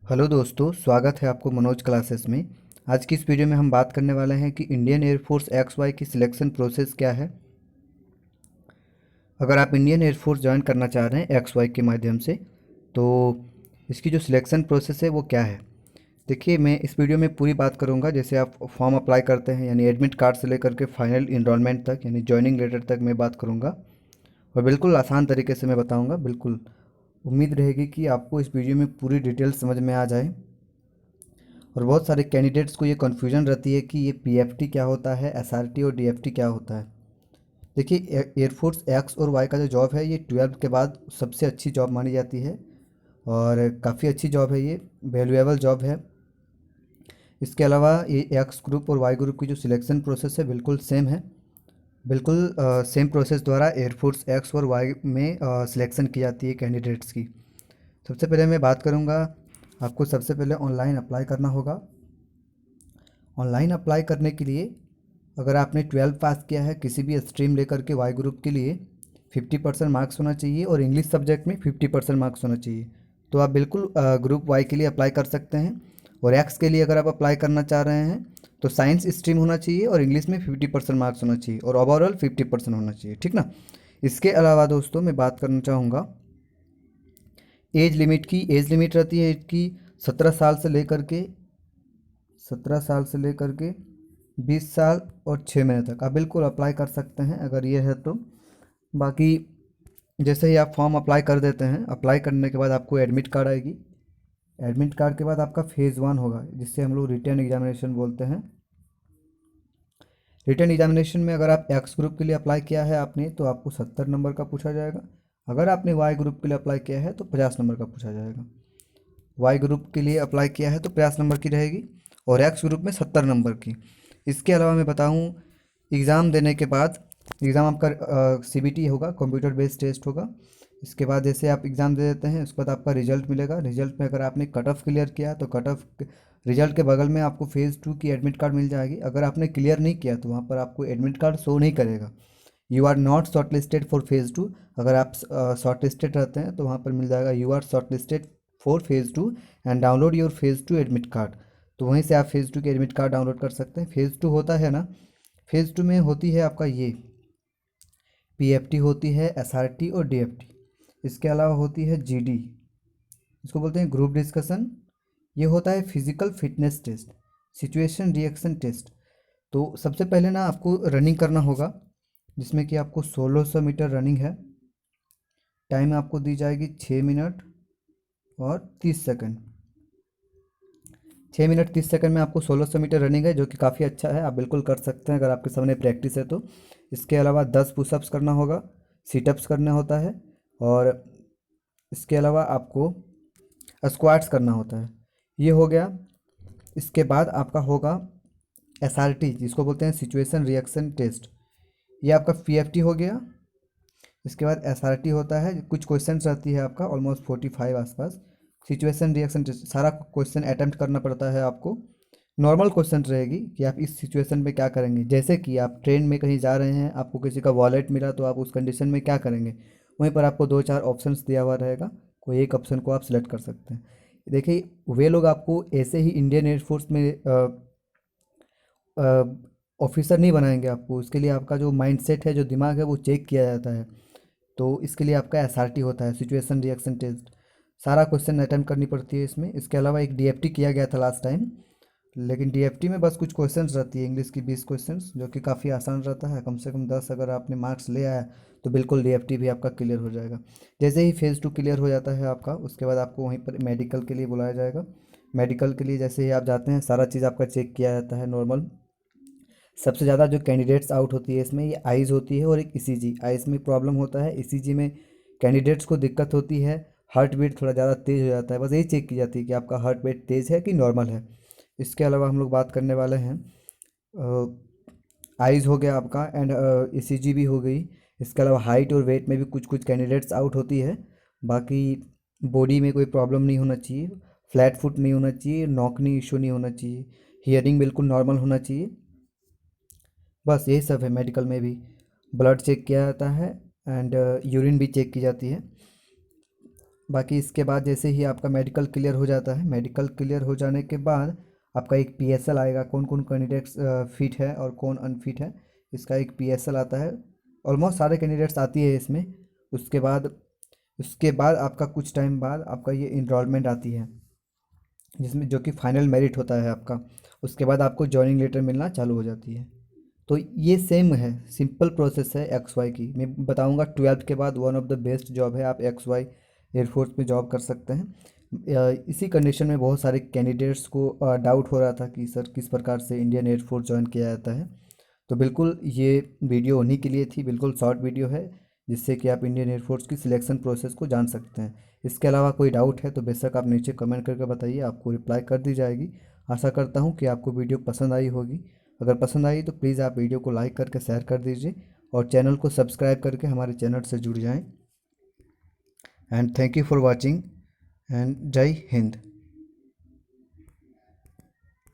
Hello दोस्तों, स्वागत है आपको मनोज क्लासेस में। आज की इस वीडियो में हम बात करने वाले हैं कि इंडियन एयरफोर्स एक्स वाई की सिलेक्शन प्रोसेस क्या है। अगर आप इंडियन एयरफोर्स ज्वाइन करना चाह रहे हैं एक्स वाई के माध्यम से, तो इसकी जो सिलेक्शन प्रोसेस है वो क्या है। देखिए, मैं इस वीडियो में पूरी बात करूंगा। जैसे आप फॉर्म अप्लाई करते हैं, यानी एडमिट कार्ड से लेकर के फाइनल इनरोलमेंट तक, यानी ज्वाइनिंग लेटर तक मैं बात करूँगा और बिल्कुल आसान तरीके से मैं बताऊँगा। बिल्कुल उम्मीद रहेगी कि आपको इस वीडियो में पूरी डिटेल समझ में आ जाए। और बहुत सारे कैंडिडेट्स को ये कन्फ्यूजन रहती है कि ये पीएफटी क्या होता है, एसआरटी और डीएफटी क्या होता है। देखिए, एयरफोर्स एक्स और वाई का जो जॉब है, ये 12 के बाद सबसे अच्छी जॉब मानी जाती है और काफ़ी अच्छी जॉब है, ये वैल्यूएबल जॉब है। इसके अलावा ये एक्स ग्रुप और वाई ग्रुप की जो सिलेक्शन प्रोसेस है बिल्कुल सेम है। बिल्कुल सेम प्रोसेस द्वारा एयरफोर्स एक्स और वाई में सिलेक्शन की जाती है कैंडिडेट्स की। सबसे पहले मैं बात करूँगा, आपको सबसे पहले ऑनलाइन अप्लाई करना होगा। ऑनलाइन अप्लाई करने के लिए अगर आपने 12 पास किया है किसी भी स्ट्रीम लेकर के, वाई ग्रुप के लिए 50% मार्क्स होना चाहिए और इंग्लिश सब्जेक्ट में 50% मार्क्स होना चाहिए। तो आप बिल्कुल ग्रुप वाई के लिए अप्लाई कर सकते हैं। और एक्स के लिए अगर आप अप्लाई करना चाह रहे हैं तो साइंस स्ट्रीम होना चाहिए और इंग्लिश में 50% मार्क्स होना चाहिए और ओवरऑल 50% होना चाहिए, ठीक ना। इसके अलावा दोस्तों मैं बात करना चाहूँगा एज लिमिट की। एज लिमिट रहती है इसकी 17 साल से लेकर के 20 साल और 6 महीने तक आप बिल्कुल अप्लाई कर सकते हैं अगर ये है तो। बाकी जैसे ही आप फॉर्म अप्लाई कर देते हैं, अप्लाई करने के बाद आपको एडमिट कार्ड आएगी। एडमिट कार्ड के बाद आपका फेज़ 1 होगा, जिससे हम लोग रिटर्न एग्जामिनेशन बोलते हैं। रिटर्न एग्जामिनेशन में अगर आप एक्स ग्रुप के लिए अप्लाई किया है आपने, तो आपको 70 नंबर का पूछा जाएगा। अगर आपने वाई ग्रुप के लिए अप्लाई किया है तो 50 नंबर का पूछा जाएगा। वाई ग्रुप के लिए अप्लाई किया है तो 50 नंबर की रहेगी और एक्स ग्रुप में 70 नंबर की। इसके अलावा मैं बताऊँ, एग्ज़ाम देने के बाद, एग्ज़ाम आपका सीबीटी होगा, कंप्यूटर बेस्ड टेस्ट होगा। इसके बाद जैसे आप एग्ज़ाम दे देते हैं, उसके बाद आपका रिजल्ट मिलेगा। रिजल्ट में अगर आपने कट ऑफ क्लियर किया तो कट ऑफ रिजल्ट के बगल में आपको फेज़ 2 की एडमिट कार्ड मिल जाएगी। अगर आपने क्लियर नहीं किया तो वहाँ पर आपको एडमिट कार्ड शो नहीं करेगा। You are not short listed for phase 2। अगर आप शॉर्ट लिस्टेड रहते हैं तो वहाँ पर मिल जाएगा you are short listed for phase 2 and download your phase 2 admit card. तो वहीं से आप फेज़ 2 की एडमिट कार्ड डाउनलोड कर सकते हैं। फेज़ 2 होता है ना, फेज़ 2 में होती है आपका ये पीएफटी होती है, एसआरटी और डीएफटी। इसके अलावा होती है जीडी, इसको बोलते हैं ग्रुप डिस्कशन। ये होता है physical fitness test, situation reaction test. तो सबसे पहले ना आपको रनिंग करना होगा, जिसमें कि आपको 1600 मीटर रनिंग है। टाइम आपको दी जाएगी 6 मिनट और 30 सेकंड। 6 मिनट 30 सेकंड में आपको 1600 मीटर रनिंग है, जो कि काफ़ी अच्छा है, आप बिल्कुल कर सकते हैं अगर आपके सामने प्रैक्टिस है तो। इसके अलावा 10 पुशअप्स करना होगा, सीटअप्स करना होता है और इसके अलावा आपको स्क्वाट्स करना होता है। ये हो गया। इसके बाद आपका होगा एसआरटी, जिसको बोलते हैं सिचुएशन रिएक्शन टेस्ट। ये आपका पीएफटी हो गया। इसके बाद एसआरटी होता है, कुछ क्वेश्चंस रहती है आपका ऑलमोस्ट 45 आसपास। सिचुएशन रिएक्शन टेस्ट सारा क्वेश्चन अटेम्प्ट करना पड़ता है आपको। नॉर्मल क्वेश्चन रहेगी कि आप इस सिचुएशन में क्या करेंगे। जैसे कि आप ट्रेन में कहीं जा रहे हैं, आपको किसी का वॉलेट मिला, तो आप उस कंडीशन में क्या करेंगे। वहीं पर आपको 2-4 ऑप्शंस दिया हुआ रहेगा, कोई एक ऑप्शन को आप सिलेक्ट कर सकते हैं। देखिए, वे लोग आपको ऐसे ही इंडियन एयरफोर्स में ऑफिसर नहीं बनाएंगे। आपको उसके लिए आपका जो माइंडसेट है, जो दिमाग है, वो चेक किया जाता है। तो इसके लिए आपका एसआरटी होता है, सिचुएशन रिएक्शन टेस्ट। सारा क्वेश्चन अटेम्प्ट करनी पड़ती है इसमें। इसके अलावा एक डीएफटी किया गया था लास्ट टाइम, लेकिन डीएफटी में बस कुछ क्वेश्चंस रहती है, इंग्लिश की 20 क्वेश्चंस, जो कि काफ़ी आसान रहता है। कम से कम 10 अगर आपने मार्क्स ले आया तो बिल्कुल डीएफटी भी आपका क्लियर हो जाएगा। जैसे ही फेज़ 2 क्लियर हो जाता है आपका, उसके बाद आपको वहीं पर मेडिकल के लिए बुलाया जाएगा। मेडिकल के लिए जैसे ही आप जाते हैं, सारा चीज़ आपका चेक किया जाता है नॉर्मल। सबसे ज़्यादा जो कैंडिडेट्स आउट होती है इसमें, ये आइज़ होती है और एक ईसीजी। आइज़ में प्रॉब्लम होता है, ईसीजी में कैंडिडेट्स को दिक्कत होती है, हार्ट बीट थोड़ा ज़्यादा तेज़ हो जाता है। बस यही चेक की जाती है कि आपका हार्ट बीट तेज़ है कि नॉर्मल है। इसके अलावा हम लोग बात करने वाले हैं, आइज़ हो गया आपका एंड ईसीजी भी हो गई। इसके अलावा हाइट और वेट में भी कुछ कुछ कैंडिडेट्स आउट होती है। बाकी बॉडी में कोई प्रॉब्लम नहीं होना चाहिए, फ्लैट फुट नहीं होना चाहिए, नॉक इशू नहीं होना चाहिए, हियरिंग बिल्कुल नॉर्मल होना चाहिए। बस यही सब है। मेडिकल में भी ब्लड चेक किया जाता है एंड यूरिन भी चेक की जाती है। बाकी इसके बाद जैसे ही आपका मेडिकल क्लियर हो जाता है, मेडिकल क्लियर हो जाने के बाद आपका एक पीएसएल आएगा, कौन कौन कैंडिडेट्स फिट है और कौन अनफिट है, इसका एक पीएसएल आता है। ऑलमोस्ट सारे कैंडिडेट्स आती है इसमें। उसके बाद आपका कुछ टाइम बाद आपका ये इनरोलमेंट आती है, जिसमें जो कि फाइनल मेरिट होता है आपका। उसके बाद आपको जॉइनिंग लेटर मिलना चालू हो जाती है। तो ये सेम है, सिंपल प्रोसेस है एक्स वाई की। मैं बताऊंगा 12th के बाद one of the best job है, आप एक्स वाई एयरफोर्स में जॉब कर सकते हैं। इसी कंडीशन में बहुत सारे कैंडिडेट्स को डाउट हो रहा था कि सर किस प्रकार से इंडियन एयरफोर्स ज्वाइन किया जाता है। तो बिल्कुल ये वीडियो उन्हीं के लिए थी, बिल्कुल शॉर्ट वीडियो है, जिससे कि आप इंडियन एयरफोर्स की सिलेक्शन प्रोसेस को जान सकते हैं। इसके अलावा कोई डाउट है तो बेशक आप नीचे कमेंट करके बताइए, आपको रिप्लाई कर दी जाएगी। आशा करता हूँ कि आपको वीडियो पसंद आई होगी। अगर पसंद आई तो प्लीज़ आप वीडियो को लाइक करके शेयर कर दीजिए और चैनल को सब्सक्राइब करके हमारे चैनल से जुड़ जाएं। And thank you for watching and जय हिंद।